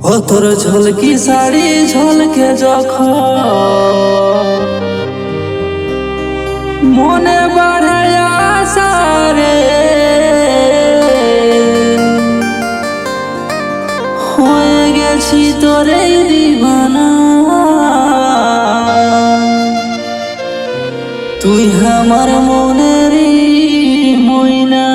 ও তোর ঝলকি শাড়ি ঝলকে যখন মনে বাড়ে আশা রে, হয়ে গেছি তোরে দিবানা। তুই আমার মনেরই ময়না।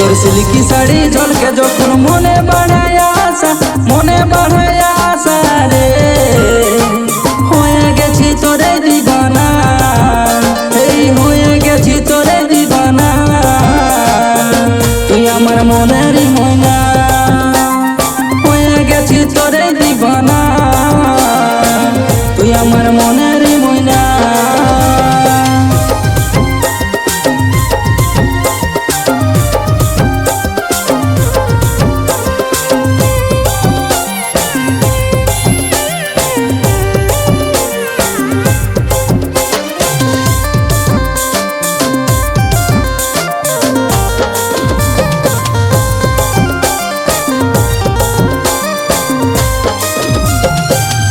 তোর সিল্কি শাড়ি ঝলকে যখন মনে বাড়ায় আশা, মনে বাড়ায় আশা রে, হয়ে গেছি তোরে দিবানা। এই হয়ে গেছি তোরে দিবানা। তুই আমার মনেরই ময়না, হয়ে গেছি তোরে দিবানা। তুই আমার মনেরই ময়না।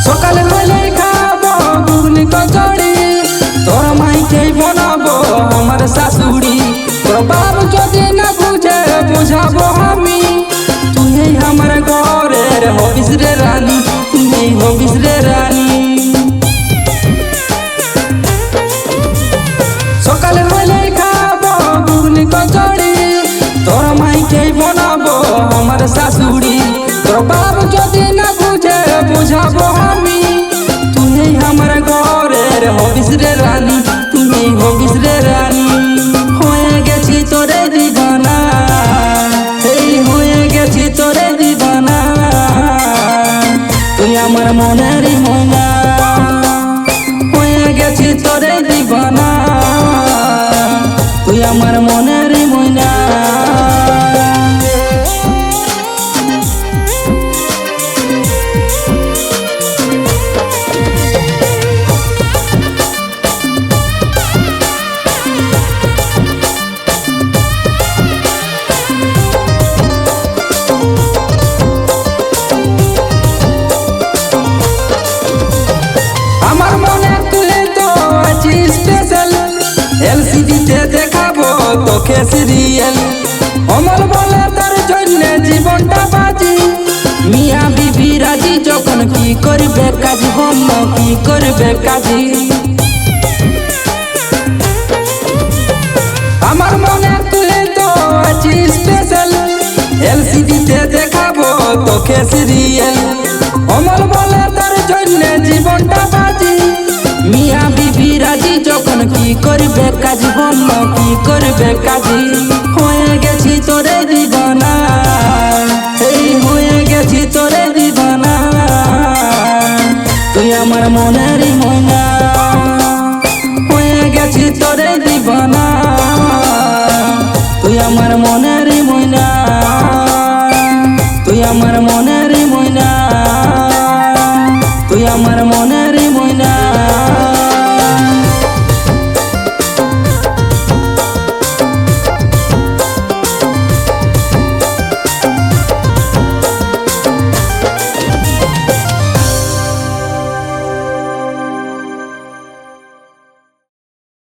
সকালে হলে খাবো ঘুগনি কচড়ি, তোর মাইকে বানাবো আমার শাশুড়ি। তোর বাপ যদি না বুঝে বুঝাবো আমি। তুই আমার ঘরের হবিস রে রানী, তুই হবিস রে রানী। সকালে হলে খাবো ঘুগনি কচড়ি, তোর মাইকে বানাবো আমার শাশুড়ি। তোর বাপ যদি না বুঝে বুঝাবো আমি। তুই আমার ঘরের হবিস রে রানী, তুই হবিস রে রানী। হয়ে গেছি তোরে দিবানা, এই হয়ে গেছি তোরে দিবানা। তুই আমার মনেরই ময়না, হয়ে গেছি তোরে দিবানা। তুই আমার মনেরই ময়না। আমার মনে তুই তো আছিস স্পেশাল, এলসিডিতে দেখাবো তোকে সিরিয়াল। অমর বলে তার জন্য জীবনটা বাজি, মিয়া বিবি রাজি যখন কি করবে কাজ, বন্য কি করবে কাজী। আমার মনে তুই তো আছিস স্পেশাল, এলসিডিতে দেখাবো তোকে সিরিয়াল। অমর বলে তার জন্য জীবনটা বাজি, মিয়া বিবি রাজি যখন কি করবে কাজ, বন্য কি করবে কাজী। হয়ে গেছি তোরে দিবানা, এই হয়ে গেছি তোরে দিবানা। তুই আমার মনেরই ময়না, হয়ে গেছি তোরে দিবানা।